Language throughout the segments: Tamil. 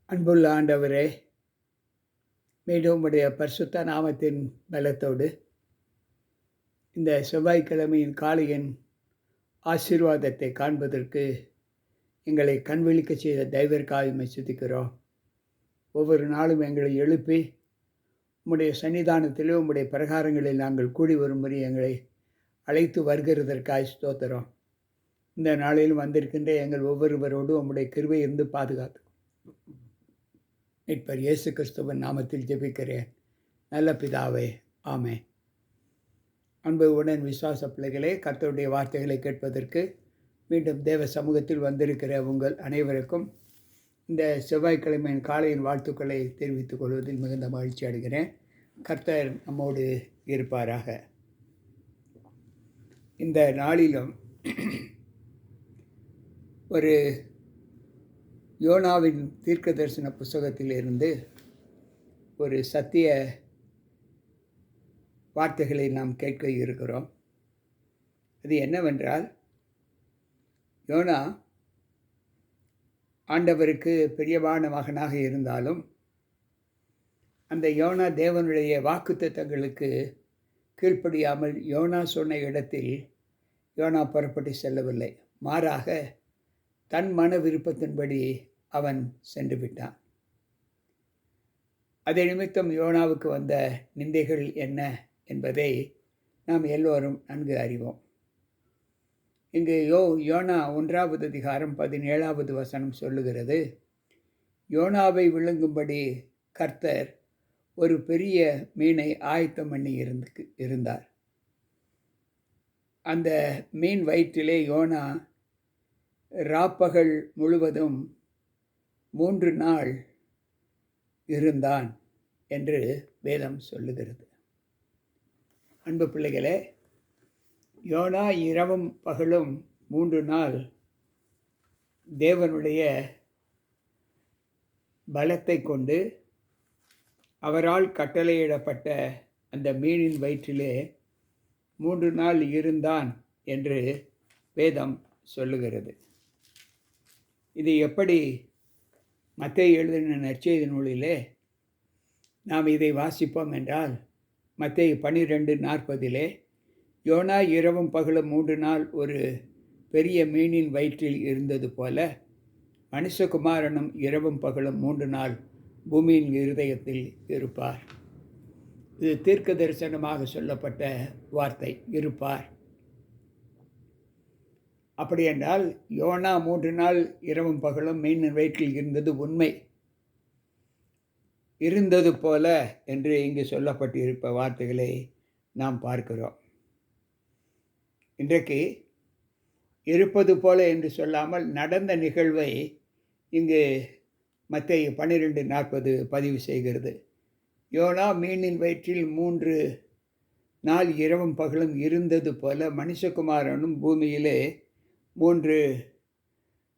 அன்புள்ள ஆண்டவரே, மீண்டும் உம்முடைய பரிசுத்த நாமத்தின் பலத்தோடு இந்த செவ்வாய்க்கிழமையின் காலையின் ஆசீர்வாதத்தை காண்பதற்கு எங்களை கண்விழிக்கச் செய்த தெய்வத்திற்காக உம்மை துதிக்கிறோம். ஒவ்வொரு நாளும் எங்களை எழுப்பி உம்முடைய சன்னிதானத்திலே உம்முடைய பிரகாரங்களில் நாங்கள் கூடி வரும்படி எங்களை அழைத்து வருகிறதற்காய் ஸ்தோத்திரம். இந்த நாளிலும் வந்திருக்கின்ற எங்கள் ஒவ்வொருவரோடும் உம்முடைய கிருபை இருந்து பாதுகாத்து மீட்பர் இயேசு கிறிஸ்துவின் நாமத்தில் ஜெபிக்கிறேன் நல்ல பிதாவே, ஆமென். அன்பு உடன் விசுவாச பிள்ளைகளே, கர்த்தருடைய வார்த்தைகளை கேட்பதற்கு மீண்டும் தேவ சமூகத்தில் வந்திருக்கிற உங்கள் அனைவருக்கும் இந்த செவ்வாய்க்கிழமையின் காலையின் வாழ்த்துக்களை தெரிவித்துக் கொள்வதில் மிகுந்த மகிழ்ச்சி அடைகிறேன். கர்த்தர் நம்மோடு இருப்பாராக. இந்த நாளிலும் ஒரு யோனாவின் தீர்க்க தரிசன புஸ்தகத்திலிருந்து ஒரு சத்திய வார்த்தைகளை நாம் கேட்க இருக்கிறோம். அது என்னவென்றால், யோனா ஆண்டவருக்கு பிரியமான மகனாக இருந்தாலும் அந்த யோனா தேவனுடைய வாக்குத்தத்தங்களுக்கு கீழ்ப்படியாமல் யோனா சொன்ன இடத்தில் யோனா புறப்பட்டு செல்லவில்லை. மாறாக தன் மன விருப்பத்தின்படி அவன் சென்று விட்டான். அதை நிமித்தம் யோனாவுக்கு வந்த நிந்தைகள் என்ன என்பதை நாம் எல்லோரும் நன்கு அறிவோம். இங்கு யோனா 1வது அதிகாரம் 17வது வசனம் சொல்லுகிறது, யோனாவை விழுங்கும்படி கர்த்தர் ஒரு பெரிய மீனை ஆயத்தம் பண்ணி இருந்தார். அந்த மீன் வயிற்றிலே யோனா ராப்பகல் முழுவதும் 3 நாள் இருந்தான் என்று வேதம் சொல்லுகிறது. அன்பு பிள்ளைகளே, யோனா இரவும் பகலும் 3 நாள் தேவனுடைய பலத்தை கொண்டு அவரால் கட்டளையிடப்பட்ட அந்த மீனின் வயிற்றிலே 3 நாள் இருந்தான் என்று வேதம் சொல்லுகிறது. இது எப்படி மத்தேயு எழுதின நற்செய்தி நூலிலே நாம் இதை வாசிப்போம் என்றால், மத்தேயு 12:40 யோனா இரவும் பகலும் 3 நாள் ஒரு பெரிய மீனின் வயிற்றில் இருந்தது போல மனுஷகுமாரனும் இரவும் பகலும் 3 நாள் பூமியின் இருதயத்தில் இருப்பார். இது தீர்க்க தரிசனமாக சொல்லப்பட்ட வார்த்தை, இருப்பார். அப்படி என்றால் யோனா 3 நாள் இரவும் பகலும் மீனின் வயிற்றில் இருந்தது உண்மை. இருந்தது போல என்று இங்கு சொல்லப்பட்டிருப்ப வார்த்தைகளை நாம் பார்க்கிறோம். இன்றைக்கு இருப்பது போல என்று சொல்லாமல் நடந்த நிகழ்வை இங்கு மத்தேயு 12:40 பதிவு செய்கிறது. யோனா மீனின் வயிற்றில் 3 நாள் இரவும் பகலும் இருந்தது போல மனுஷகுமாரனும் பூமியிலே 3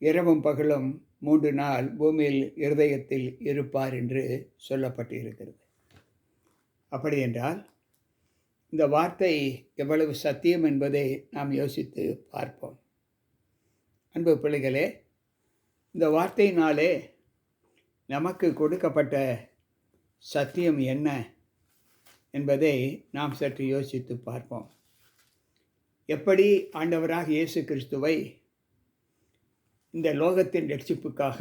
இரவும் பகலும் 3 நாள் பூமியில் இருதயத்தில் இருப்பார் என்று சொல்லப்பட்டு இருக்கிறது. அப்படி என்றால் இந்த வார்த்தை எவ்வளவு சத்தியம் என்பதை நாம் யோசித்து பார்ப்போம். அன்பு பிள்ளைகளே, இந்த வார்த்தையினாலே நமக்கு கொடுக்கப்பட்ட சத்தியம் என்ன என்பதை நாம் சற்று யோசித்து பார்ப்போம். எப்படி ஆண்டவராக இயேசு கிறிஸ்துவை இந்த லோகத்தின் ரட்சிப்புக்காக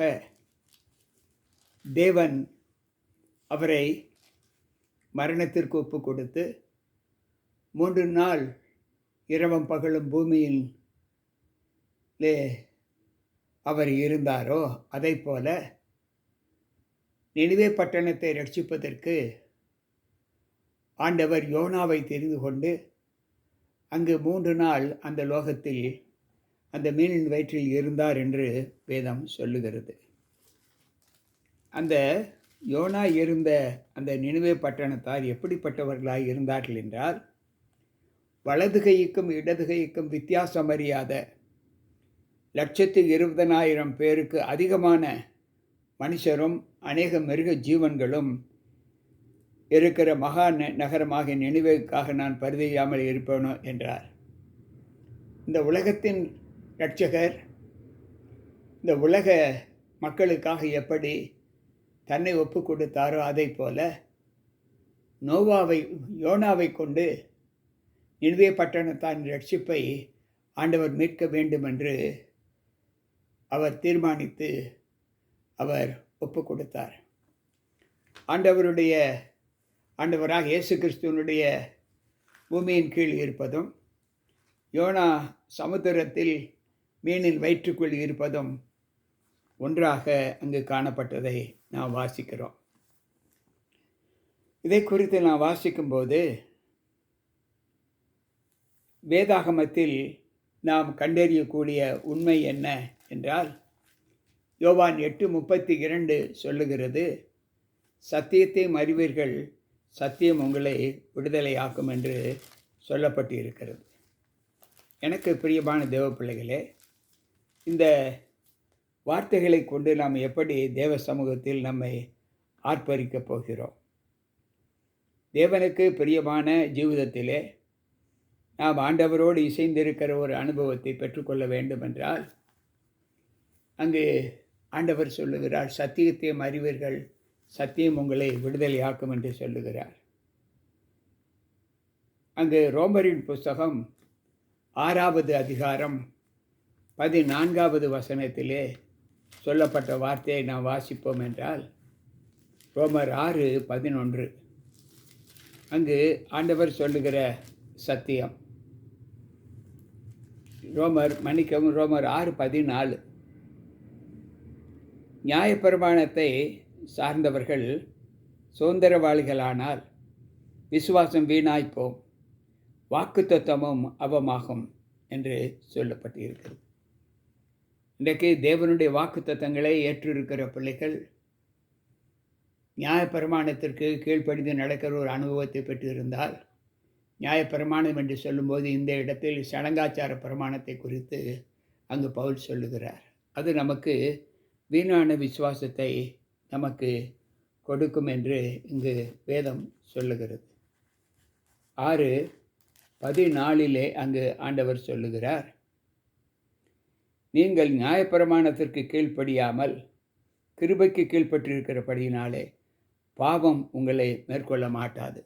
தேவன் அவரை மரணத்திற்கு ஒப்பு கொடுத்து 3 நாள் இரவும் பகலும் பூமியிலே அவர் இருந்தாரோ, அதை போல நினிவே பட்டணத்தை ரட்சிப்பதற்கு ஆண்டவர் யோனாவை தெரிந்து கொண்டு அங்கு 3 நாள் அந்த லோகத்தில் அந்த மீனின் வயிற்றில் இருந்தார் என்று வேதம் சொல்லுகிறது. அந்த யோனா இருந்த அந்த நினிவே பட்டணத்தார் எப்படிப்பட்டவர்களாய் இருந்தார்கள் என்றால், வலது கைக்கும் இடது கைக்கும் வித்தியாசம் அறியாத 120,000 பேருக்கு அதிகமான மனுஷரும் அநேக மிருக ஜீவன்களும் இருக்கிற மகா நகரமாக நினிவேவுக்காக நான் பரிதவியாமல் இருப்பேனோ என்றார். இந்த உலகத்தின் இரட்சகர் இந்த உலக மக்களுக்காக எப்படி தன்னை ஒப்பு கொடுத்தாரோ அதை போல யோனாவை கொண்டு நினிவே பட்டணத்தான் ரட்சிப்பை ஆண்டவர் மீட்க வேண்டும் என்று அவர் தீர்மானித்து அவர் ஒப்பு கொடுத்தார். ஆண்டவராக இயேசு கிறிஸ்துவனுடைய பூமியின் கீழ் இருப்பதும் யோனா சமுத்திரத்தில் மீனின் வயிற்றுக்குள் இருப்பதும் ஒன்றாக அங்கு காணப்பட்டதை நாம் வாசிக்கிறோம். இதை குறித்து நான் வாசிக்கும்போது வேதாகமத்தில் நாம் கண்டறியக்கூடிய உண்மை என்ன என்றால், யோவான் 8:32 சொல்லுகிறது, சத்தியத்தையும் அறிவீர்கள், சத்தியம் உங்களை விடுதலையாக்கும் என்று சொல்லப்பட்டிருக்கிறது. எனக்கு பிரியமான தேவ பிள்ளைகளே, இந்த வார்த்தைகளை கொண்டு நாம் எப்படி தேவ சமூகத்தில் நம்மை ஆர்ப்பரிக்கப் போகிறோம்? தேவனுக்கு பிரியமான ஜீவிதத்திலே நாம் ஆண்டவரோடு இசைந்திருக்கிற ஒரு அனுபவத்தை பெற்றுக்கொள்ள வேண்டும் என்றால், அங்கு ஆண்டவர் சொல்லுகிறார், சத்தியத்தையும் அறிவீர்கள், சத்தியம் உங்களை விடுதலையாக்கும் என்று சொல்லுகிறார். அங்கு ரோமரின் புஸ்தகம் 6வது அதிகாரம் 14வது வசனத்திலே சொல்லப்பட்ட வார்த்தையை நாம் வாசிப்போம் என்றால், ரோமர் 6:11 அங்கு ஆண்டவர் சொல்லுகிற சத்தியம். ரோமர் 6:14 நியாயப்பிரமாணத்தை சார்ந்தவர்கள் சுதந்திரவாளிகளானால் விசுவாசம் வீணாய்ப்போம், வாக்குத்தத்தமும் அவமாகும் என்று சொல்லப்பட்டிருக்கிறது. இன்றைக்கு தேவனுடைய வாக்குத்தத்தங்களை ஏற்றிருக்கிற பிள்ளைகள் நியாயப்பிரமாணத்திற்கு கீழ்ப்படிந்து நடக்கிற ஒரு அனுபவத்தை பெற்றிருந்தால், நியாயப்பிரமாணம் என்று சொல்லும்போது இந்த இடத்தில் சடங்காச்சார பிரமாணத்தை குறித்து அங்கு பவுல் சொல்லுகிறார். அது நமக்கு வீணான விசுவாசத்தை நமக்கு கொடுக்கும் என்று இங்கு வேதம் சொல்லுகிறது. 6:14 அங்கு ஆண்டவர் சொல்லுகிறார், நீங்கள் நியாயப்பிரமாணத்திற்கு கீழ்ப்படியாமல் கிருபைக்கு கீழ்ப்பட்டிருக்கிறபடியினாலே பாவம் உங்களை மேற்கொள்ள மாட்டாது.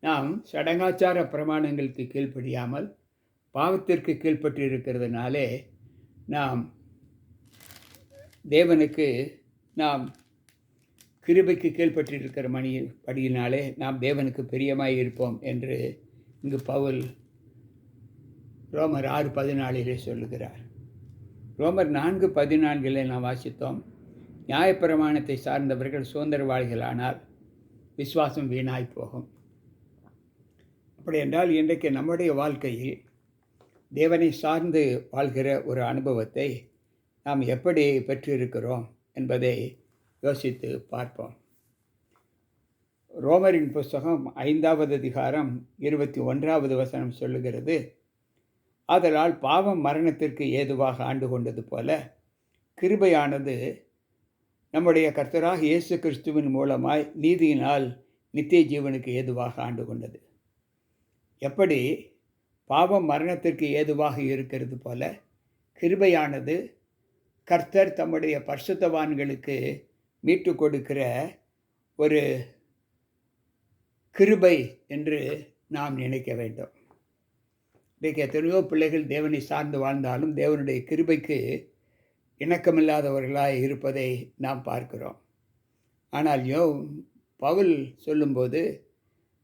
நாம் சடங்காச்சார பிரமாணங்களுக்கு கீழ்ப்படியாமல் பாவத்திற்கு கீழ்ப்பட்டு இருக்கிறதுனாலே நாம் தேவனுக்கு கிருபைக்கு கீழ்ப்பட்டிருக்கிற படியினாலே நாம் தேவனுக்கு பிரியமாய் இருப்போம் என்று இங்கு பவுல் ரோமர் 6:14 சொல்லுகிறார். ரோமர் 4:14 நாம் வாசித்தோம், நியாயப்பிரமாணத்தை சார்ந்தவர்கள் சுதந்திரவாளிகளானால் விசுவாசம் வீணாய் போகும். அப்படி என்றால் இன்றைக்கு நம்முடைய வாழ்க்கையில் தேவனை சார்ந்து வாழ்கிற ஒரு அனுபவத்தை நாம் எப்படி பெற்றிருக்கிறோம் என்பதை யோசித்து பார்ப்போம். ரோமரின் புஸ்தகம் 5வது அதிகாரம் 21வது வசனம் சொல்லுகிறது, ஆதலால் பாவம் மரணத்திற்கு ஏதுவாக ஆண்டு கொண்டது போல கிருபையானது நம்முடைய கர்த்தராக இயேசு கிறிஸ்துவின் மூலமாய் நீதியினால் நித்திய ஜீவனுக்கு ஏதுவாக ஆண்டு கொண்டது. எப்படி பாவம் மரணத்திற்கு ஏதுவாக இருக்கிறது போல கிருபையானது கர்த்தர் தம்முடைய பரிசுத்தவான்களுக்கு மீட்டு கொடுக்கிற ஒரு கிருபை என்று நாம் நினைக்க வேண்டும். இன்றைக்கு எத்தனையோ பிள்ளைகள் தேவனை சார்ந்து வாழ்ந்தாலும் தேவனுடைய கிருபைக்கு இணக்கமில்லாதவர்களாய் இருப்பதை நாம் பார்க்கிறோம். ஆனால் பவுல் சொல்லும்போது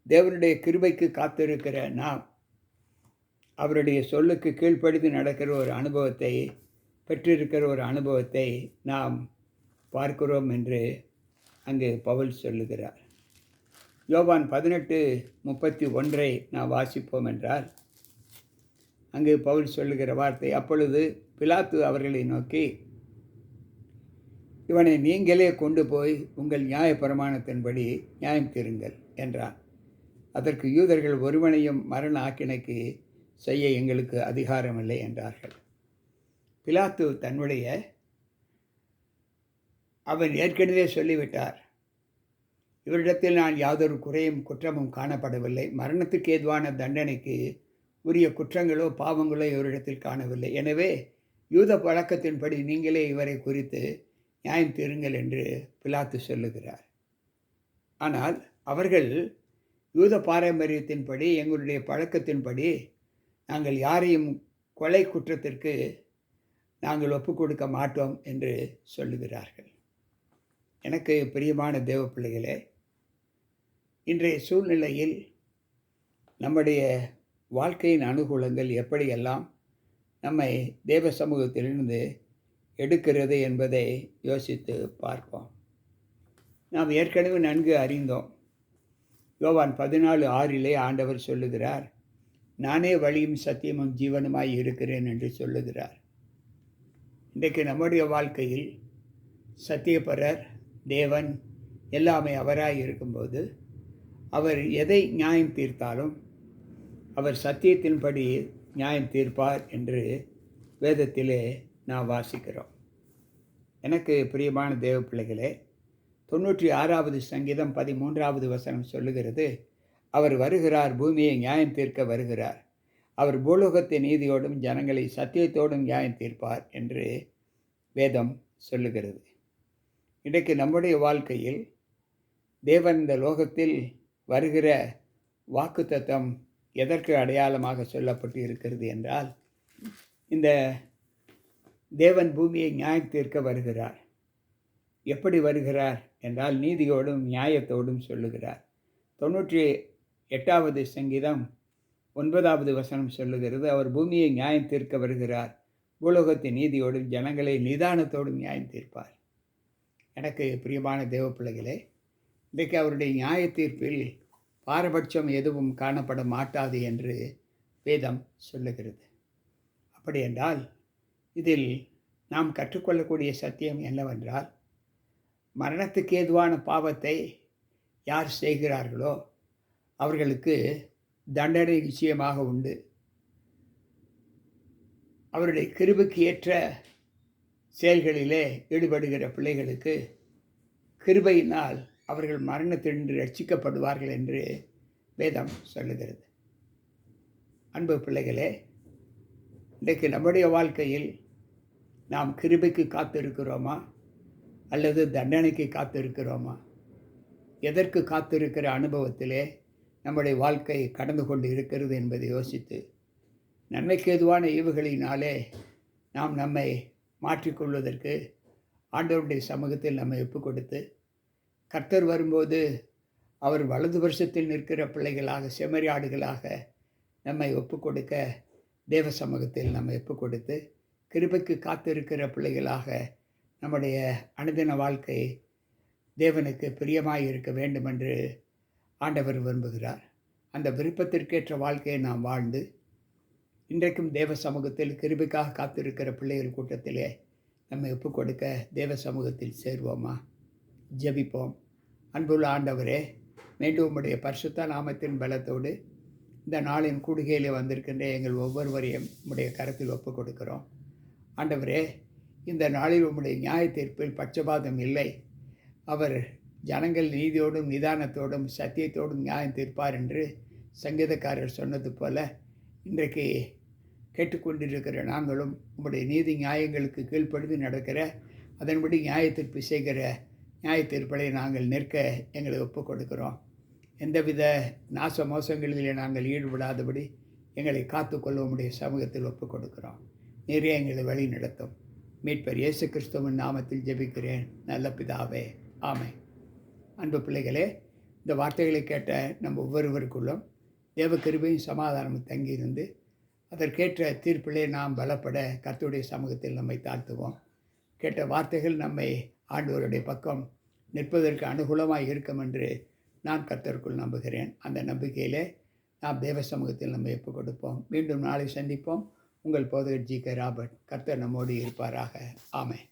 தேவனுடைய கிருபைக்கு காத்திருக்கிற நாம் அவருடைய சொல்லுக்கு கீழ்ப்படிந்து நடக்கிற ஒரு அனுபவத்தை பெற்றிருக்கிற ஒரு அனுபவத்தை நாம் பார்க்கிறோம் என்று அங்கு பவுல் சொல்லுகிறார். யோவான் 18:31 நாம் வாசிப்போம் என்றால், அங்கு பவுல் சொல்லுகிற வார்த்தை, அப்பொழுது பிலாத்து அவர்களை நோக்கி, இவனை நீங்களே கொண்டு போய் உங்கள் நியாயப்பிரமாணத்தின்படி நியாயம் தீருங்கள் என்றார். அதற்கு யூதர்கள், ஒருவனையும் மரண ஆக்கினைக்கு செய்ய எங்களுக்கு அதிகாரமில்லை என்றார்கள். பிலாத்து அவன் ஏற்கனவே சொல்லிவிட்டார், இவரிடத்தில் நான் யாதொரு குறையும் குற்றமும் காணப்படவில்லை, மரணத்துக்கு ஏதுவான தண்டனைக்கு உரிய குற்றங்களோ பாவங்களோ இவரிடத்தில் காணவில்லை. எனவே யூத பழக்கத்தின்படி நீங்களே இவரை குறித்து நியாயம் தீருங்கள் என்று பிலாத்து சொல்லுகிறார். ஆனால் அவர்கள் யூத பாரம்பரியத்தின்படி, எங்களுடைய பழக்கத்தின்படி நாங்கள் யாரையும் கொலை குற்றத்திற்கு நாங்கள் ஒப்புக் கொடுக்க மாட்டோம் என்று சொல்லுகிறார்கள். எனக்கு பிரியமான தேவ பிள்ளைகளே, இன்றைய சூழ்நிலையில் நம்முடைய வாழ்க்கையின் அனுகூலங்கள் எப்படியெல்லாம் நம்மை தேவ சமூகத்திலிருந்து எடுக்கிறது என்பதை யோசித்து பார்ப்போம். நாம் ஏற்கனவே நன்கு அறிந்தோம். யோவான் 14:6 ஆண்டவர் சொல்லுகிறார், நானே வழியும் சத்தியமும் ஜீவனுமாய் இருக்கிறேன் என்று சொல்லுகிறார். இன்றைக்கு நம்முடைய வாழ்க்கையில் சத்தியப்பரர், தேவன் எல்லாமே அவராய் இருக்கும்போது அவர் எதை நியாயம் தீர்த்தாலும் அவர் சத்தியத்தின்படி நியாயம் தீர்ப்பார் என்று வேதத்திலே நாம் வாசிக்கிறோம். எனக்கு பிரியமான தேவ பிள்ளைகளே, 96வது சங்கீதம் 13வது வசனம் சொல்லுகிறது, அவர் வருகிறார், பூமியை நியாயம் தீர்க்க வருகிறார். அவர் பூலோகத்தை நீதியோடும் ஜனங்களை சத்தியத்தோடும் நியாயம் தீர்ப்பார் என்று வேதம் சொல்லுகிறது. இன்றைக்கு நம்முடைய வாழ்க்கையில் தேவன் இந்த லோகத்தில் வருகிற வாக்குத்தத்தம் எதற்கு அடையாளமாக சொல்லப்பட்டு இருக்கிறது என்றால், இந்த தேவன் பூமியை நியாயம் தீர்க்க வருகிறார். எப்படி வருகிறார் என்றால் நீதியோடும் நியாயத்தோடும் சொல்லுகிறார். 98வது சங்கீதம் 9வது வசனம் சொல்லுகிறது, அவர் பூமியை நியாயம் தீர்க்க வருகிறார், பூலோகத்தின் நீதியோடும் ஜனங்களை நிதானத்தோடும் நியாயம் தீர்ப்பார். எனக்கு பிரியமான தேவ பிள்ளைகளே, இன்றைக்கு அவருடைய நியாய தீர்ப்பில் பாரபட்சம் எதுவும் காணப்பட மாட்டாது என்று வேதம் சொல்லுகிறது. அப்படி என்றால் இதில் நாம் கற்றுக்கொள்ளக்கூடிய சத்தியம் என்னவென்றால், மரணத்துக்கு ஏதுவான பாவத்தை யார் செய்கிறார்களோ அவர்களுக்கு தண்டனை நிச்சயமாக உண்டு. அவருடைய கிருபைக்கு ஏற்ற செயல்களிலே ஈடுபடுகிற பிள்ளைகளுக்கு கிருபையினால் அவர்கள் மரணத்திலிருந்து ரட்சிக்கப்படுவார்கள் என்று வேதம் சொல்லுகிறது. அன்பு பிள்ளைகளே, இன்றைக்கு நம்முடைய வாழ்க்கையில் நாம் கிருபைக்கு காத்திருக்கிறோமா அல்லது தண்டனைக்கு காத்திருக்கிறோமா? எதற்கு காத்திருக்கிற அனுபவத்திலே நம்முடைய வாழ்க்கை கடந்து கொண்டு இருக்கிறது என்பதை யோசித்து, நன்மைக்கு ஏதுவான ஈவுகளினாலே நாம் நம்மை மாற்றிக்கொள்வதற்கு ஆண்டவருடைய சமூகத்தில் நம்மை ஒப்புக் கொடுத்து, கர்த்தர் வரும்போது அவர் வலது வருஷத்தில் நிற்கிற பிள்ளைகளாக, செம்மறியாடுகளாக நம்மை ஒப்புக் கொடுக்க தேவ சமூகத்தில் நம்மை ஒப்புக் கொடுத்து, கிருபைக்கு காத்திருக்கிற பிள்ளைகளாக நம்முடைய அனுதின வாழ்க்கை தேவனுக்கு பிரியமாய் இருக்க வேண்டும் என்று ஆண்டவர் விரும்புகிறார். அந்த விருப்பத்திற்கேற்ற வாழ்க்கையை நாம் வாழ்ந்து, இன்றைக்கும் தேவ சமூகத்தில் கிருபைக்காக காத்திருக்கிற பிள்ளைகள் கூட்டத்திலே நம்மை ஒப்புக் கொடுக்க தேவ சமூகத்தில் சேர்வோமா? ஜெபிப்போம். அன்புள்ள ஆண்டவரே, மீண்டும் உம்முடைய பரிசுத்த நாமத்தின் பலத்தோடு இந்த நாளின் கூடுகையிலே வந்திருக்கின்ற எங்கள் ஒவ்வொருவரையும் உம்முடைய கரத்தில் ஒப்புக் கொடுக்கிறோம். ஆண்டவரே, இந்த நாளில் உம்முடைய நியாய தீர்ப்பில் பட்சபாதம் இல்லை. அவர் ஜனங்கள் நீதியோடும் நிதானத்தோடும் சத்தியத்தோடும் நியாயம் தீர்ப்பார் என்று சங்கீதக்காரர் சொன்னது போல, இன்றைக்கு கேட்டுக்கொண்டிருக்கிற நாங்களும் உம்முடைய நீதி நியாயங்களுக்கு கீழ்ப்படுத்தி நடக்கிற, அதன்படி நியாய தீர்ப்பு செய்கிற நியாய தீர்ப்பை நாங்கள் நிற்க எங்களை ஒப்புக் கொடுக்கிறோம். எந்தவித நாச மோசங்களிலே நாங்கள் ஈடுபடாதபடி எங்களை காத்துக்கொள்ள உம்முடைய சமூகத்தில் ஒப்புக் கொடுக்கிறோம். நிறைய எங்களை வழி நடத்தும். மீட்பர் இயேசு கிறிஸ்துவின் நாமத்தில் ஜெபிக்கிறேன் நல்ல பிதாவே, ஆமென். அன்பு பிள்ளைகளே, இந்த வார்த்தைகளை கேட்ட நம்ம ஒவ்வொருவருக்குள்ளும் தேவ கிருபையும் சமாதானமும் தங்கியிருந்து அதற்கேற்ற தீர்ப்பிலே நாம் பலப்பட கர்த்தருடைய சமூகத்தில் நம்மை தாழ்த்துவோம். கேட்ட வார்த்தைகள் நம்மை ஆண்டவருடைய பக்கம் நிற்பதற்கு அனுகூலமாக இருக்கும் என்று நான் கர்த்தருக்குள் நம்புகிறேன். அந்த நம்பிக்கையிலே நாம் தேவ சமூகத்தில் நம்மை ஒப்புக் கொடுப்போம். மீண்டும் நாளை சந்திப்போம். உங்கள் போதகர் ஜி.கே. ராபர்ட். கர்த்தர் நம்மோடு இருப்பாராக. ஆமென்.